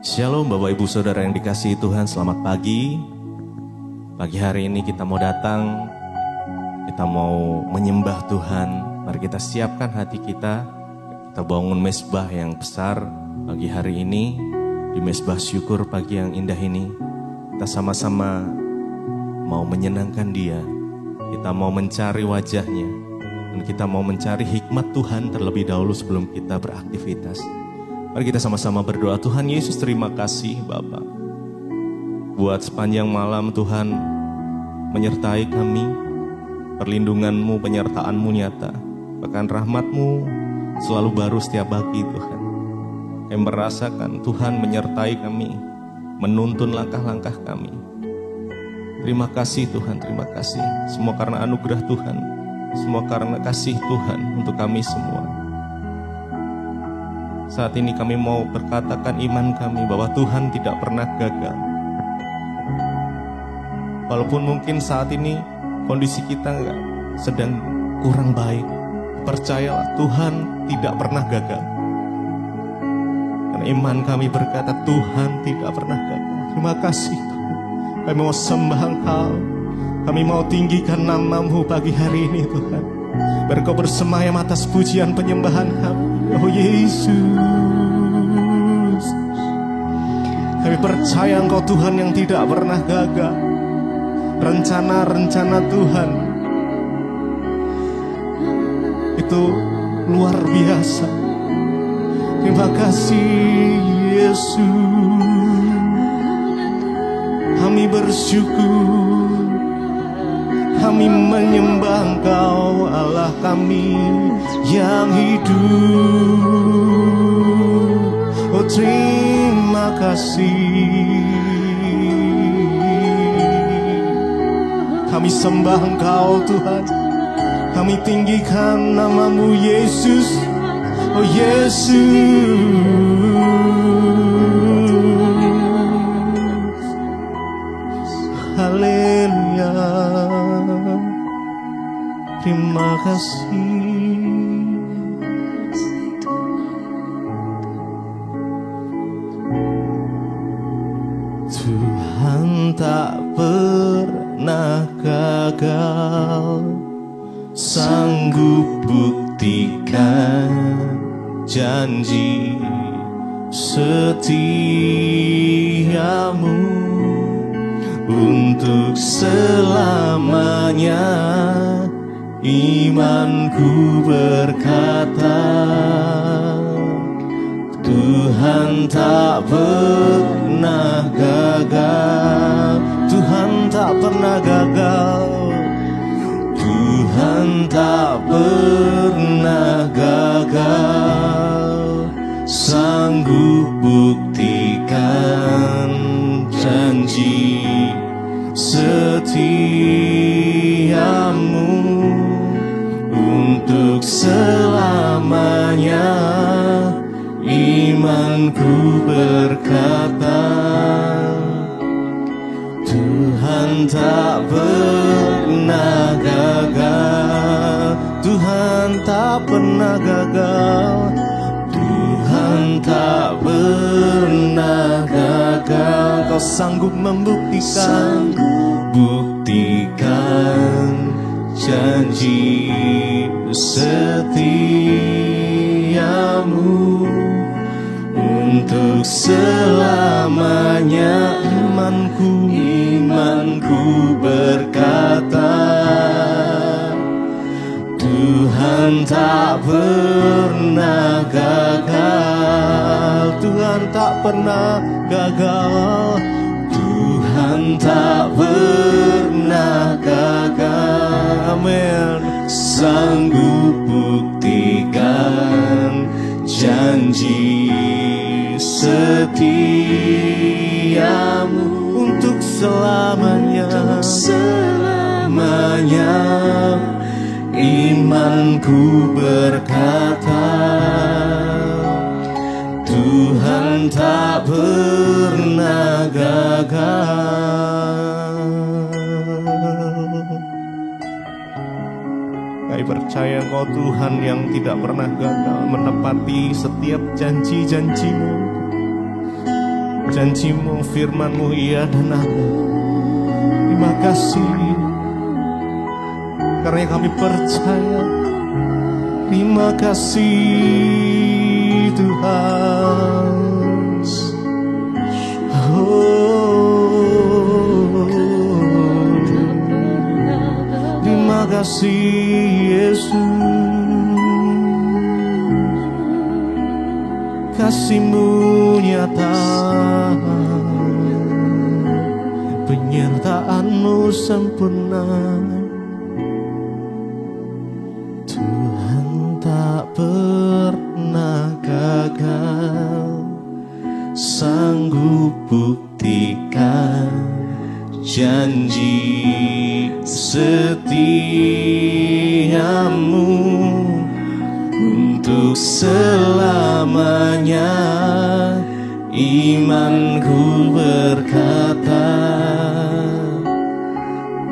Shalom Bapak Ibu Saudara yang dikasihi Tuhan, selamat pagi. Pagi hari ini kita mau datang, kita mau menyembah Tuhan. Mari kita siapkan hati kita, kita bangun mezbah yang besar pagi hari ini. Di mezbah syukur pagi yang indah ini, kita sama-sama mau menyenangkan Dia. Kita mau mencari wajahnya, dan kita mau mencari hikmat Tuhan terlebih dahulu sebelum kita beraktivitas. Mari kita sama-sama berdoa. Tuhan Yesus, terima kasih Bapa. Buat sepanjang malam Tuhan menyertai kami. Perlindungan-Mu, penyertaan-Mu nyata. Bahkan rahmat-Mu selalu baru setiap pagi Tuhan. Kami merasakan Tuhan menyertai kami, menuntun langkah-langkah kami. Terima kasih Tuhan, terima kasih. Semua karena anugerah Tuhan, semua karena kasih Tuhan untuk kami semua. Saat ini kami mau berkatakan iman kami bahwa Tuhan tidak pernah gagal. Walaupun mungkin saat ini kondisi kita sedang kurang baik, percayalah Tuhan tidak pernah gagal. Karena iman kami berkata Tuhan tidak pernah gagal. Terima kasih Tuhan. Kami mau sembah Engkau, kami mau tinggikan nama-Mu pagi hari ini Tuhan. Berkau bersemayam atas pujian penyembahan kami. Oh Yesus, kami percaya Engkau Tuhan yang tidak pernah gagal. Rencana-rencana Tuhan itu luar biasa. Terima kasih Yesus. Kami bersyukur, kami menyembah Engkau Allah kami yang hidup. Oh terima kasih. Kami sembah Engkau Tuhan, kami tinggikan nama-Mu Yesus. Oh Yesus, haleluya. Terima kasih. Tuhan tak pernah gagal, sanggup buktikan janji setiamu untuk selamanya. Imanku berkata Tuhan tak pernah gagal. Tuhan tak pernah gagal. Tuhan tak pernah gagal, sanggup buktikan janji setiamu untuk selamanya. Imanku berkata Tuhan tak pernah gagal. Tuhan tak pernah gagal. Tuhan tak pernah gagal. Kau sanggup membuktikan, buktikan janji setiamu untuk selamanya. Imanku berkata Tuhan tak pernah gagal. Tuhan tak pernah gagal. Tuhan tak pernah gagal. Amin. Sanggup buktikan janji setiamu untuk selamanya. Selamanya. Imanku berkata Tuhan tak pernah gagal. Kami percaya Engkau Tuhan yang tidak pernah gagal menepati setiap janji-janji-Mu. Janji-Mu, firman-Mu, iya dan amin. Terima kasih karena kami percaya. Terima kasih Tuhan. Terima kasih Yesus. Kasih-Mu nyata, penyertaan-Mu sempurna. Tuhan tak pernah gagal, sanggup buktikan janji setiamu untuk selamanya. Imanku berkata,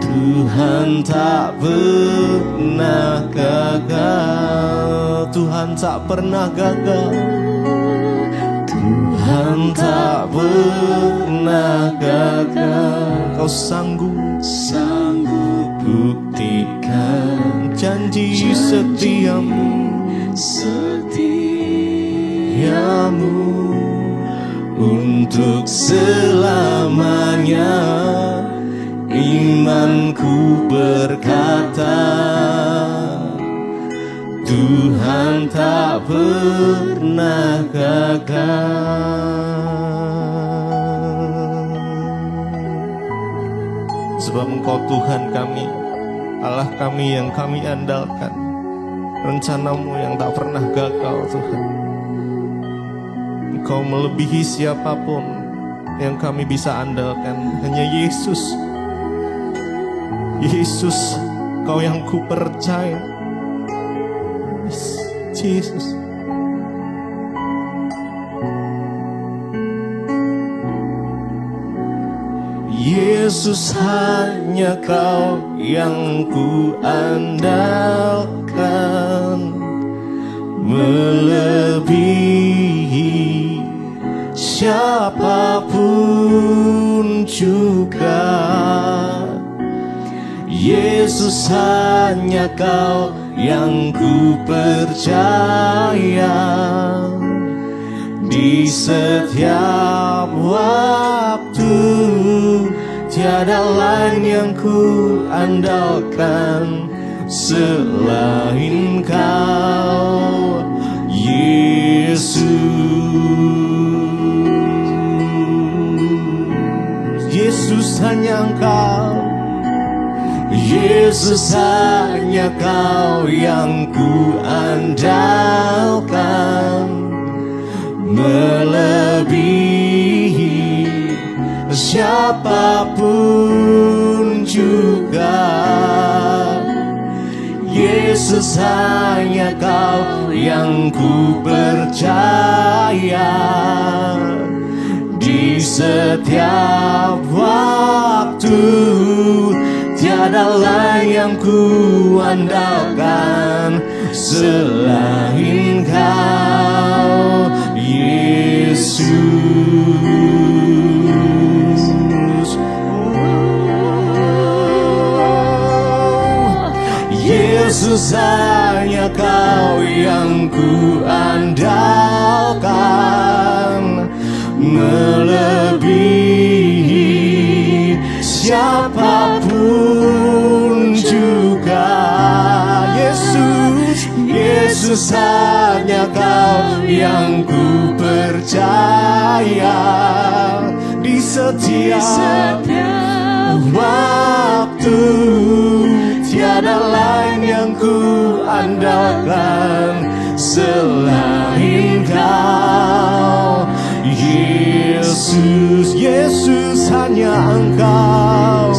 Tuhan tak pernah gagal. Tuhan tak pernah gagal. Tuhan tak pernah gagal. Kau sanggup buktikan janji setiamu untuk selamanya. Imanku berkata, Tuhan tak pernah gagal. Sebab Engkau Tuhan kami, Allah kami yang kami andalkan. Rencana-Mu yang tak pernah gagal Tuhan. Engkau melebihi siapapun yang kami bisa andalkan. Hanya Yesus. Yesus, Kau yang ku percaya. Yesus. Yesus, hanya Kau yang ku andalkan, melebihi siapapun juga. Yesus, hanya Kau yang ku percaya. Di setiap waktu tiada lain yang ku andalkan selain Kau, Yesus. Yesus, hanya Engkau. Yesus, hanya Kau yang ku andalkan, melebihi siapapun juga. Yesus, hanya Kau yang ku percaya. Di setiap waktu tiada lain yang ku andalkan selain Kau, Yesus. Yesus, hanya Kau yang ku andalkan, melebihi siapapun juga. Yesus, Yesus, hanya Kau yang ku percaya. Di setiap waktu tiada lain yang ku andalkan selain Kau, Yesus. Yesus, hanya Engkau.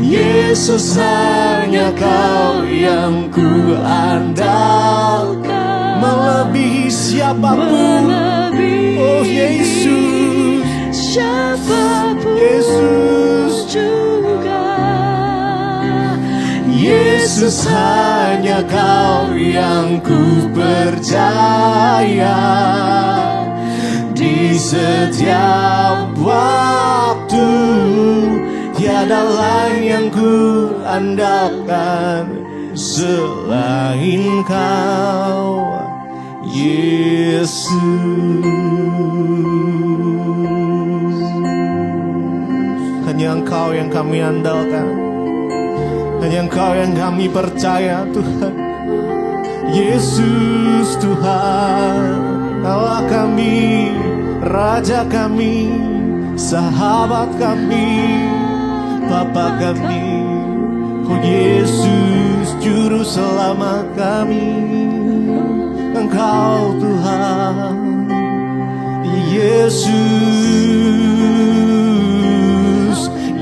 Yesus, hanya Kau yang ku andalkan, melebihi siapapun. Oh Yesus, siapapun Yesus juga. Yesus, hanya Kau yang ku percaya. Di setiap tiada lain yang ku andalkan selain Kau, Yesus. Hanya Engkau yang kami andalkan, hanya Engkau yang kami percaya Tuhan. Yesus Tuhan, Allah kami, Raja kami, sahabat kami, Bapa kami. Oh Yesus, Juru Selamat kami, Engkau Tuhan. Yesus,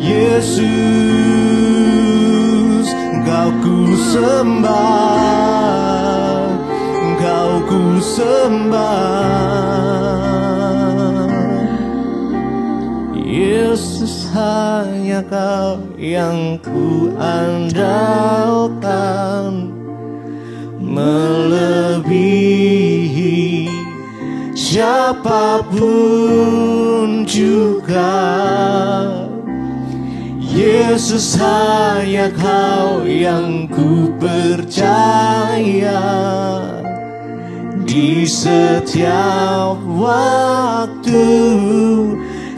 Yesus, Engkau ku sembah, Engkau ku sembah. Yesus, hanya Kau yang ku andalkan, melebihi siapapun juga. Yesus, hanya Kau yang ku percaya, di setiap waktu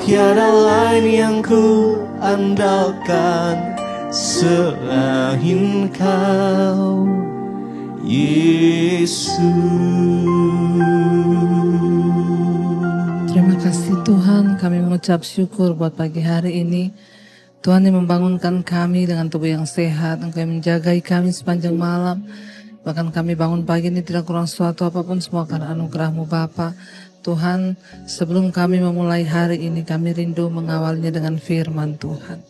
tiada lain yang ku andalkan selain Kau, Yesus. Terima kasih Tuhan, kami mengucap syukur buat pagi hari ini. Tuhan yang membangunkan kami dengan tubuh yang sehat, Engkau yang menjagai kami sepanjang malam. Bahkan kami bangun pagi ini tidak kurang suatu apapun, semua karena anugerah-Mu Bapa. Tuhan, sebelum kami memulai hari ini, kami rindu mengawalnya dengan firman Tuhan.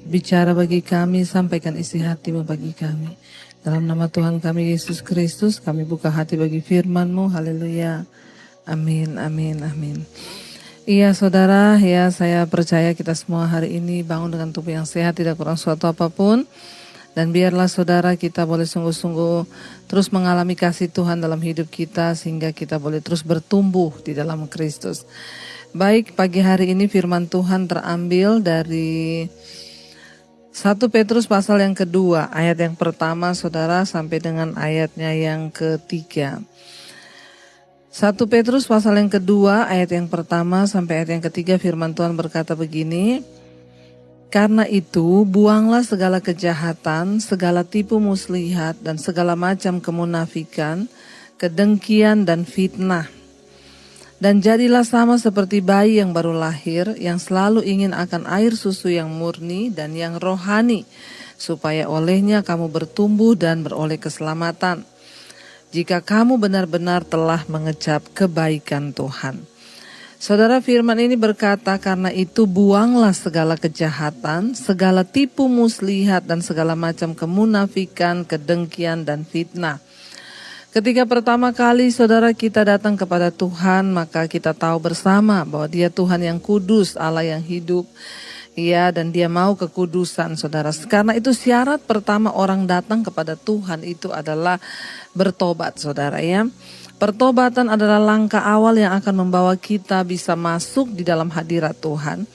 Bicara bagi kami, sampaikan isi hati-Mu bagi kami. Dalam nama Tuhan kami Yesus Kristus, kami buka hati bagi firman-Mu. Haleluya. Amin, amin, amin. Iya saudara, ya saya percaya kita semua hari ini bangun dengan tubuh yang sehat, tidak kurang suatu apapun. Dan biarlah saudara kita boleh sungguh-sungguh terus mengalami kasih Tuhan dalam hidup kita, sehingga kita boleh terus bertumbuh di dalam Kristus. Baik, pagi hari ini firman Tuhan terambil dari 1 Petrus pasal yang kedua, ayat yang pertama saudara sampai dengan ayatnya yang ketiga. 1 Petrus pasal yang kedua, ayat yang pertama sampai ayat yang ketiga, firman Tuhan berkata begini. Karena itu, buanglah segala kejahatan, segala tipu muslihat, dan segala macam kemunafikan, kedengkian dan fitnah. Dan jadilah sama seperti bayi yang baru lahir, yang selalu ingin akan air susu yang murni dan yang rohani, supaya olehnya kamu bertumbuh dan beroleh keselamatan. Jika kamu benar-benar telah mengecap kebaikan Tuhan. Saudara, firman ini berkata, karena itu buanglah segala kejahatan, segala tipu muslihat dan segala macam kemunafikan, kedengkian dan fitnah. Ketika pertama kali saudara kita datang kepada Tuhan, maka kita tahu bersama bahwa Dia Tuhan yang kudus, Allah yang hidup. Ya, dan Dia mau kekudusan saudara. Karena itu syarat pertama orang datang kepada Tuhan itu adalah bertobat saudara ya. Pertobatan adalah langkah awal yang akan membawa kita bisa masuk di dalam hadirat Tuhan.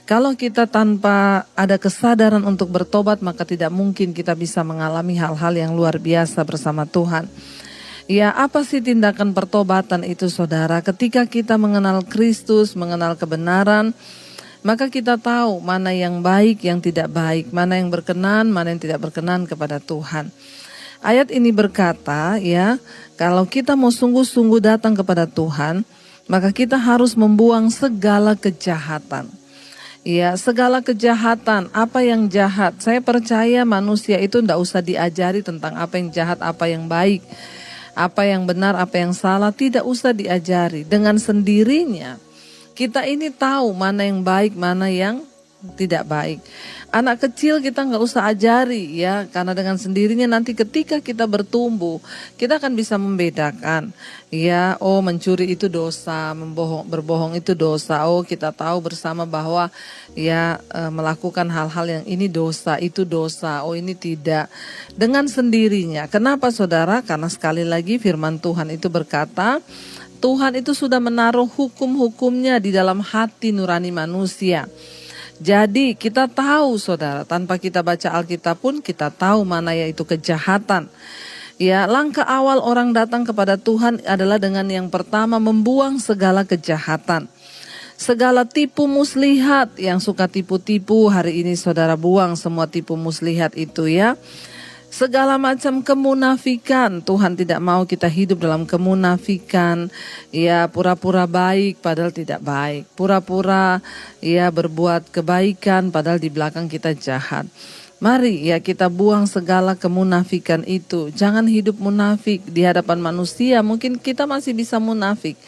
Kalau kita tanpa ada kesadaran untuk bertobat, maka tidak mungkin kita bisa mengalami hal-hal yang luar biasa bersama Tuhan. Ya, apa sih tindakan pertobatan itu saudara? Ketika kita mengenal Kristus, mengenal kebenaran, maka kita tahu mana yang baik, yang tidak baik, mana yang berkenan, mana yang tidak berkenan kepada Tuhan. Ayat ini berkata ya, kalau kita mau sungguh-sungguh datang kepada Tuhan, maka kita harus membuang segala kejahatan. Ya, segala kejahatan, apa yang jahat. Saya percaya manusia itu tidak usah diajari tentang apa yang jahat, apa yang baik. Apa yang benar, apa yang salah, tidak usah diajari. Dengan sendirinya kita ini tahu mana yang baik, mana yang tidak baik. Anak kecil kita nggak usah ajari ya, karena dengan sendirinya nanti ketika kita bertumbuh, kita akan bisa membedakan. Ya, oh mencuri itu dosa, berbohong itu dosa. Oh kita tahu bersama bahwa ya melakukan hal-hal yang ini dosa, itu dosa. Oh ini tidak. Dengan sendirinya. Kenapa saudara? Karena sekali lagi firman Tuhan itu berkata, Tuhan itu sudah menaruh hukum-hukumnya di dalam hati nurani manusia. Jadi kita tahu saudara, tanpa kita baca Alkitab pun kita tahu mana yaitu kejahatan. Ya, langkah awal orang datang kepada Tuhan adalah dengan yang pertama membuang segala kejahatan. Segala tipu muslihat yang suka tipu-tipu, hari ini saudara buang semua tipu muslihat itu ya. Segala macam kemunafikan, Tuhan tidak mau kita hidup dalam kemunafikan. Ya, pura-pura baik padahal tidak baik. Pura-pura ya berbuat kebaikan padahal di belakang kita jahat. Mari ya kita buang segala kemunafikan itu. Jangan hidup munafik di hadapan manusia. Mungkin kita masih bisa munafik,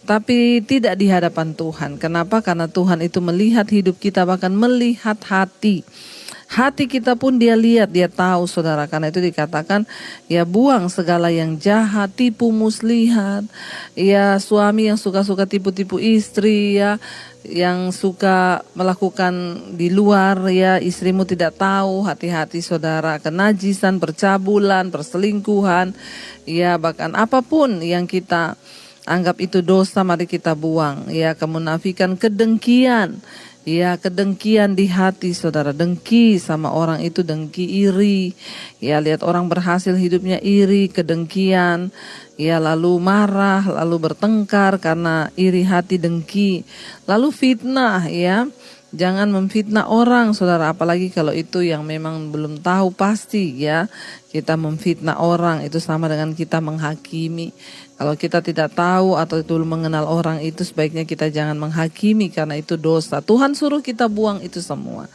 tapi tidak di hadapan Tuhan. Kenapa? Karena Tuhan itu melihat hidup kita, bahkan melihat hati. Hati kita pun dia lihat, dia tahu saudara. Karena itu dikatakan ya buang segala yang jahat, tipu muslihat. Ya suami yang suka-suka tipu-tipu istri ya. Yang suka melakukan di luar ya, istrimu tidak tahu, hati-hati saudara. Kenajisan, percabulan, perselingkuhan. Ya bahkan apapun yang kita anggap itu dosa, mari kita buang. Ya kemunafikan, kedengkian. Ya kedengkian di hati saudara, dengki sama orang itu, dengki iri. Ya lihat orang berhasil hidupnya iri, kedengkian. Ya lalu marah, lalu bertengkar karena iri hati, dengki. Lalu fitnah ya. Jangan memfitnah orang saudara, apalagi kalau itu yang memang belum tahu pasti ya. Kita memfitnah orang itu sama dengan kita menghakimi. Kalau kita tidak tahu atau itu mengenal orang itu, sebaiknya kita jangan menghakimi karena itu dosa. Tuhan suruh kita buang itu semua.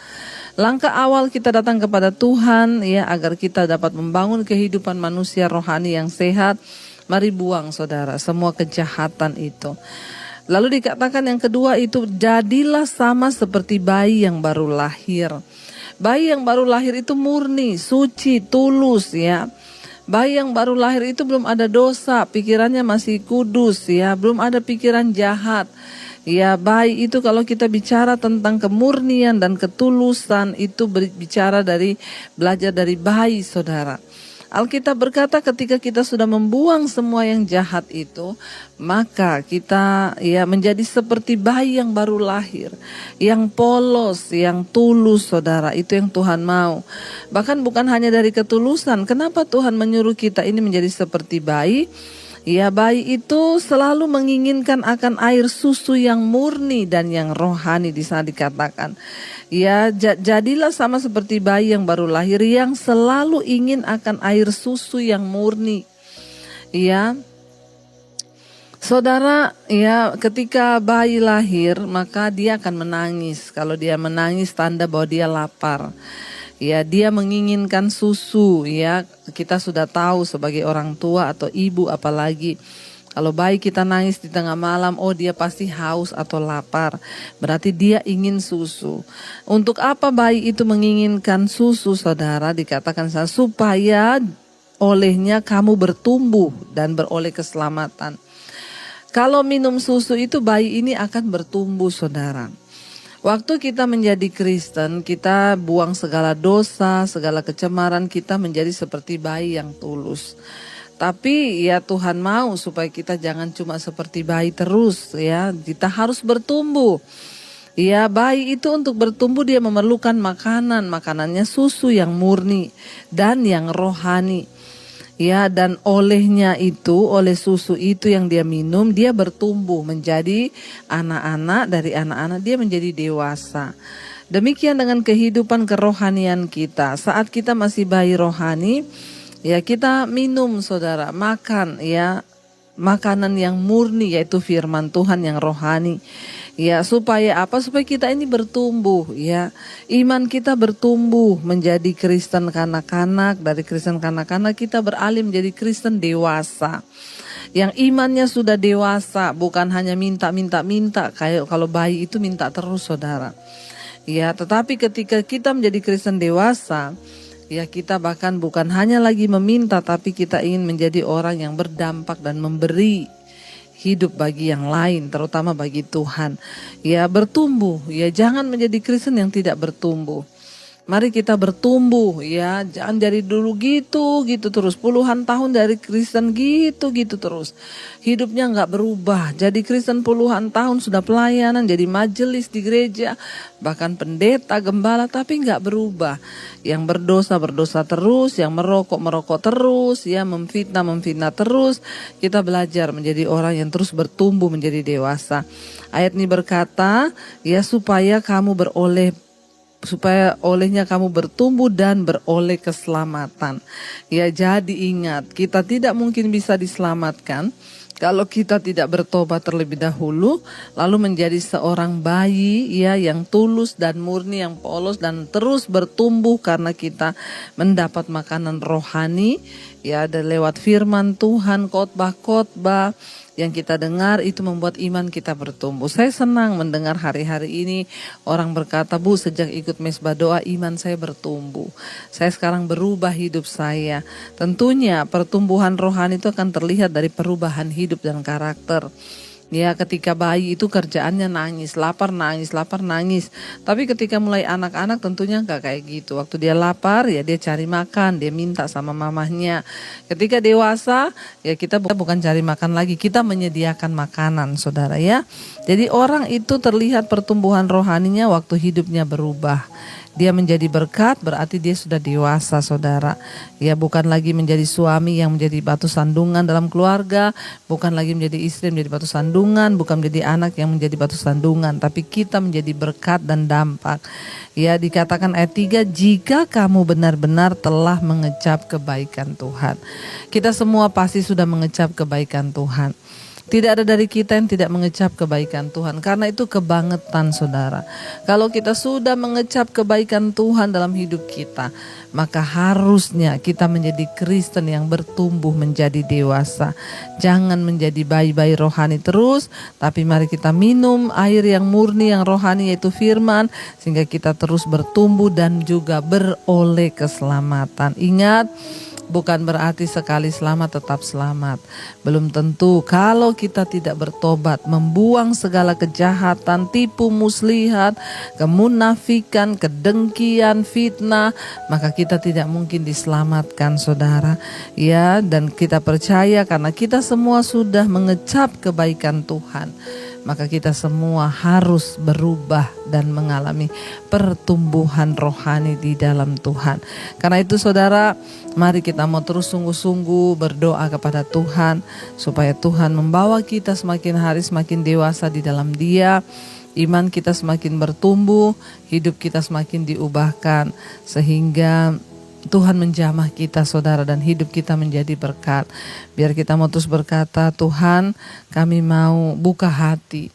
Langkah awal kita datang kepada Tuhan ya agar kita dapat membangun kehidupan manusia rohani yang sehat. Mari buang saudara semua kejahatan itu. Lalu dikatakan yang kedua itu, jadilah sama seperti bayi yang baru lahir. Bayi yang baru lahir itu murni, suci, tulus ya. Bayi yang baru lahir itu belum ada dosa, pikirannya masih kudus ya, belum ada pikiran jahat. Ya bayi itu kalau kita bicara tentang kemurnian dan ketulusan itu belajar dari bayi saudara. Alkitab berkata ketika kita sudah membuang semua yang jahat itu, maka kita ya menjadi seperti bayi yang baru lahir, yang polos, yang tulus saudara, itu yang Tuhan mau. Bahkan bukan hanya dari ketulusan, kenapa Tuhan menyuruh kita ini menjadi seperti bayi? Ya bayi itu selalu menginginkan akan air susu yang murni dan yang rohani. Di sana dikatakan ya jadilah sama seperti bayi yang baru lahir yang selalu ingin akan air susu yang murni. Ya saudara ya ketika bayi lahir maka dia akan menangis. Kalau dia menangis tanda bahwa dia lapar. Ya dia menginginkan susu ya, kita sudah tahu sebagai orang tua atau ibu apalagi. Kalau bayi kita nangis di tengah malam, oh dia pasti haus atau lapar. Berarti dia ingin susu. Untuk apa bayi itu menginginkan susu saudara? Dikatakan supaya olehnya kamu bertumbuh dan beroleh keselamatan. Kalau minum susu itu bayi ini akan bertumbuh saudara. Waktu kita menjadi Kristen, kita buang segala dosa, segala kecemaran, kita menjadi seperti bayi yang tulus. Tapi ya Tuhan mau supaya kita jangan cuma seperti bayi terus ya, kita harus bertumbuh. Ya bayi itu untuk bertumbuh dia memerlukan makanan, makanannya susu yang murni dan yang rohani. Ya dan olehnya itu, oleh susu itu yang dia minum, dia bertumbuh menjadi anak-anak, dari anak-anak dia menjadi dewasa. Demikian dengan kehidupan kerohanian kita. Saat kita masih bayi rohani, ya kita minum saudara, makan ya makanan yang murni yaitu firman Tuhan yang rohani. Ya supaya apa? Supaya kita ini bertumbuh ya. Iman kita bertumbuh menjadi Kristen kanak-kanak. Dari Kristen kanak-kanak kita beralih menjadi Kristen dewasa. Yang imannya sudah dewasa, bukan hanya minta. Kayak kalau bayi itu minta terus saudara. Ya tetapi ketika kita menjadi Kristen dewasa, ya kita bahkan bukan hanya lagi meminta, tapi kita ingin menjadi orang yang berdampak dan memberi hidup bagi yang lain, terutama bagi Tuhan. Ya bertumbuh, ya jangan menjadi Kristen yang tidak bertumbuh. Mari kita bertumbuh ya, jangan dari dulu gitu terus, puluhan tahun dari Kristen gitu terus. Hidupnya nggak berubah, jadi Kristen puluhan tahun sudah pelayanan, jadi majelis di gereja, bahkan pendeta, gembala, tapi nggak berubah. Yang berdosa terus, yang merokok terus, ya memfitnah terus. Kita belajar menjadi orang yang terus bertumbuh menjadi dewasa. Ayat ini berkata, ya supaya olehnya kamu bertumbuh dan beroleh keselamatan. Ya, jadi ingat, kita tidak mungkin bisa diselamatkan kalau kita tidak bertobat terlebih dahulu, lalu menjadi seorang bayi ya yang tulus dan murni, yang polos dan terus bertumbuh karena kita mendapat makanan rohani ya, ada lewat firman Tuhan, khotbah yang kita dengar, itu membuat iman kita bertumbuh. Saya senang mendengar hari-hari ini orang berkata, Bu, sejak ikut mesbah doa iman saya bertumbuh. Saya sekarang berubah hidup saya. Tentunya pertumbuhan rohani itu akan terlihat dari perubahan hidup dan karakter. Ya, ketika bayi itu kerjaannya nangis, lapar nangis. Tapi ketika mulai anak-anak tentunya enggak kayak gitu. Waktu dia lapar ya dia cari makan, dia minta sama mamahnya. Ketika dewasa ya kita bukan cari makan lagi, kita menyediakan makanan, saudara ya. Jadi orang itu terlihat pertumbuhan rohaninya waktu hidupnya berubah. Dia menjadi berkat, berarti dia sudah dewasa, saudara. Ya, bukan lagi menjadi suami yang menjadi batu sandungan dalam keluarga, bukan lagi menjadi istri yang menjadi batu sandungan, bukan menjadi anak yang menjadi batu sandungan, tapi kita menjadi berkat dan dampak. Ya, dikatakan ayat 3, jika kamu benar-benar telah mengecap kebaikan Tuhan. Kita semua pasti sudah mengecap kebaikan Tuhan. Tidak ada dari kita yang tidak mengecap kebaikan Tuhan. Karena itu kebangetan, saudara. Kalau kita sudah mengecap kebaikan Tuhan dalam hidup kita, maka harusnya kita menjadi Kristen yang bertumbuh menjadi dewasa. Jangan menjadi bayi-bayi rohani terus, tapi mari kita minum air yang murni, yang rohani, yaitu firman, sehingga kita terus bertumbuh dan juga beroleh keselamatan. Ingat, bukan berarti sekali selamat tetap selamat. Belum tentu. Kalau kita tidak bertobat, membuang segala kejahatan, tipu muslihat, kemunafikan, kedengkian, fitnah, maka kita tidak mungkin diselamatkan, saudara. Ya, dan kita percaya karena kita semua sudah mengecap kebaikan Tuhan, maka kita semua harus berubah dan mengalami pertumbuhan rohani di dalam Tuhan. Karena itu, saudara, mari kita mau terus sungguh-sungguh berdoa kepada Tuhan supaya Tuhan membawa kita semakin hari semakin dewasa di dalam Dia. Iman kita semakin bertumbuh, hidup kita semakin diubahkan, sehingga Tuhan menjamah kita, saudara, dan hidup kita menjadi berkat. Biar kita mau terus berkata, Tuhan, kami mau buka hati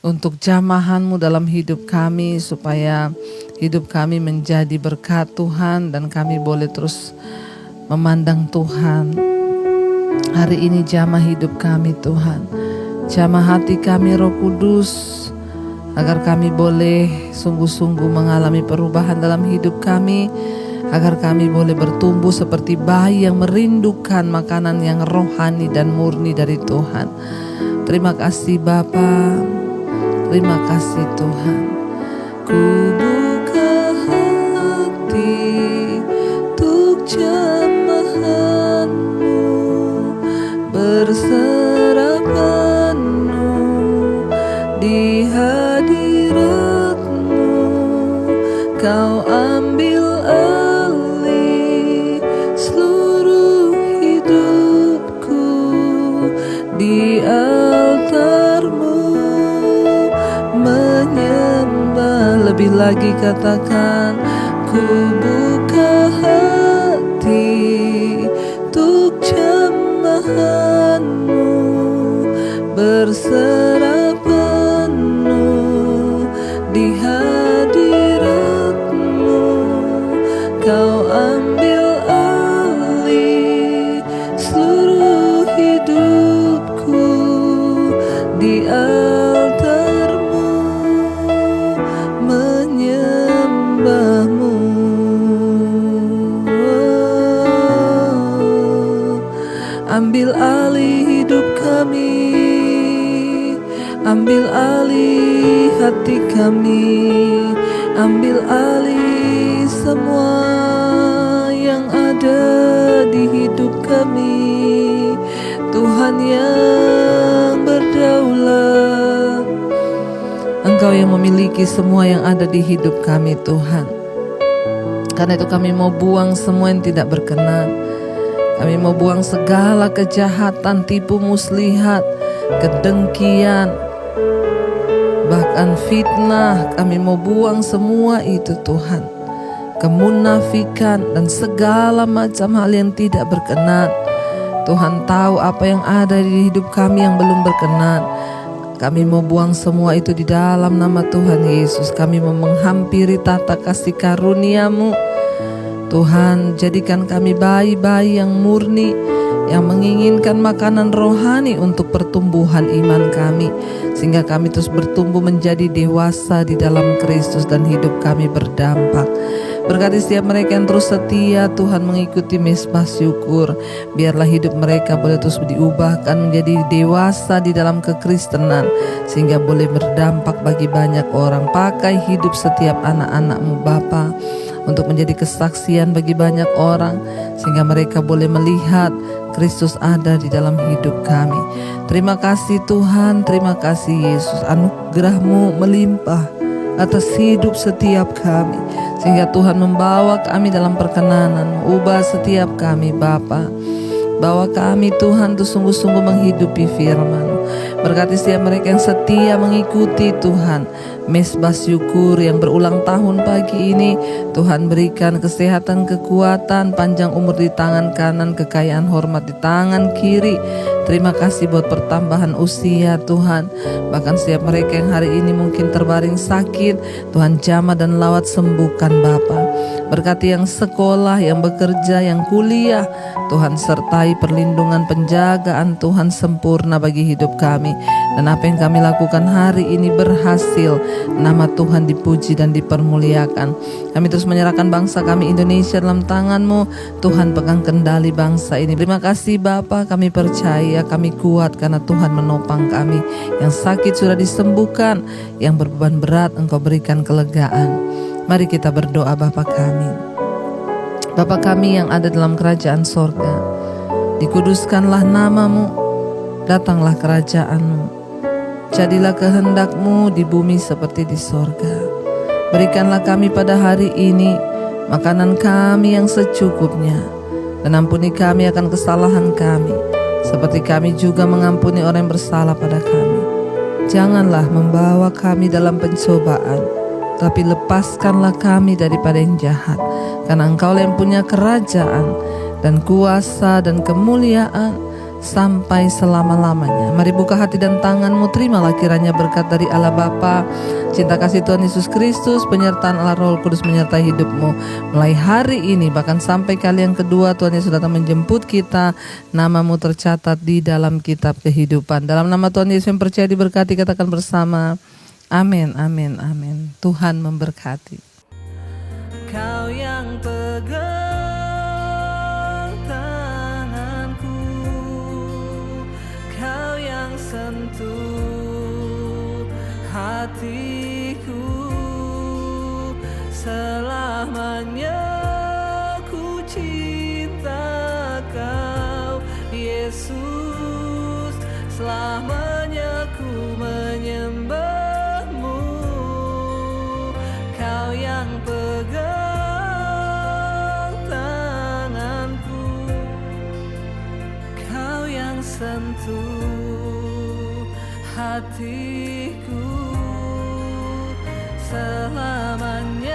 untuk jamahan-Mu dalam hidup kami, supaya hidup kami menjadi berkat, Tuhan, dan kami boleh terus memandang Tuhan. Hari ini jamah hidup kami, Tuhan. Jamah hati kami, Roh Kudus, agar kami boleh sungguh-sungguh mengalami perubahan dalam hidup kami, agar kami boleh bertumbuh seperti bayi yang merindukan makanan yang rohani dan murni dari Tuhan. Terima kasih Bapa, terima kasih Tuhan. Ku buka hati untuk jamahan-Mu, berserah penuh di hadirat-Mu. Kau ambil di altar-Mu, menyembah. Lebih lagi katakan, ku buka hati untuk jamahan-Mu, berserah penuh di hadirat-Mu. Kau ambil alih seluruh hidupku di altar-Mu, menyembah-Mu. Ambil alih hidup kami, ambil alih hati kami, ambil alih semua yang ada di hidup kami. Tuhan yang berdaulat, Engkau yang memiliki semua yang ada di hidup kami Tuhan. Karena itu kami mau buang semua yang tidak berkenan. Kami mau buang segala kejahatan, tipu muslihat, kedengkian, bahkan fitnah. Kami mau buang semua itu Tuhan. Kemunafikan dan segala macam hal yang tidak berkenan. Tuhan tahu apa yang ada di hidup kami yang belum berkenan. Kami mau buang semua itu di dalam nama Tuhan Yesus. Kami mau menghampiri tahta kasih karunia-Mu. Tuhan, jadikan kami bayi-bayi yang murni, yang menginginkan makanan rohani untuk pertumbuhan iman kami, sehingga kami terus bertumbuh menjadi dewasa di dalam Kristus dan hidup kami berdampak. Berkati setiap mereka yang terus setia Tuhan mengikuti mesbah syukur. Biarlah hidup mereka boleh terus diubahkan menjadi dewasa di dalam kekristenan, sehingga boleh berdampak bagi banyak orang. Pakai hidup setiap anak-anak-Mu Bapa untuk menjadi kesaksian bagi banyak orang, sehingga mereka boleh melihat Kristus ada di dalam hidup kami. Terima kasih Tuhan, terima kasih Yesus. Anugerah-Mu melimpah atas hidup setiap kami, sehingga Tuhan membawa kami dalam perkenanan. Ubah setiap kami Bapa. Bawa kami Tuhan untuk sungguh-sungguh menghidupi firman-Mu. Berkati setiap mereka yang setia mengikuti Tuhan mesbah syukur yang berulang tahun pagi ini. Tuhan berikan kesehatan, kekuatan, panjang umur di tangan kanan, kekayaan hormat di tangan kiri. Terima kasih buat pertambahan usia Tuhan. Bahkan setiap mereka yang hari ini mungkin terbaring sakit, Tuhan jamah dan lawat sembuhkan Bapa. Berkati yang sekolah, yang bekerja, yang kuliah, Tuhan sertai perlindungan penjagaan Tuhan sempurna bagi hidup kami. Dan apa yang kami lakukan hari ini berhasil. Nama Tuhan dipuji dan dipermuliakan. Kami terus menyerahkan bangsa kami Indonesia dalam tangan-Mu. Tuhan pegang kendali bangsa ini. Terima kasih Bapa, kami percaya, kami kuat karena Tuhan menopang kami. Yang sakit sudah disembuhkan, yang berbeban berat Engkau berikan kelegaan. Mari kita berdoa. Bapa kami, Bapa kami yang ada dalam kerajaan sorga, dikuduskanlah nama-Mu, datanglah kerajaan-Mu. Jadilah kehendak-Mu di bumi seperti di sorga. Berikanlah kami pada hari ini makanan kami yang secukupnya, dan ampuni kami akan kesalahan kami, seperti kami juga mengampuni orang yang bersalah pada kami. Janganlah membawa kami dalam pencobaan, tapi lepaskanlah kami daripada yang jahat. Karena Engkau yang punya kerajaan dan kuasa dan kemuliaan sampai selama-lamanya. Mari buka hati dan tangan-Mu, terimalah kiranya berkat dari Allah Bapa, cinta kasih Tuhan Yesus Kristus, penyertaan Allah Roh Kudus menyertai hidup-Mu mulai hari ini, bahkan sampai kali yang kedua Tuhan Yesus datang menjemput kita. Nama-Mu tercatat di dalam kitab kehidupan. Dalam nama Tuhan Yesus yang percaya diberkati, katakan bersama, amin, amin, amin. Tuhan memberkati. Kau yang pegang tanganku, Kau yang sentuh hatiku, selamanya ku cinta Kau Yesus, selamanya ku menyembah-Mu. Kau yang pegang tanganku, Kau yang sentuh hatiku, selamanya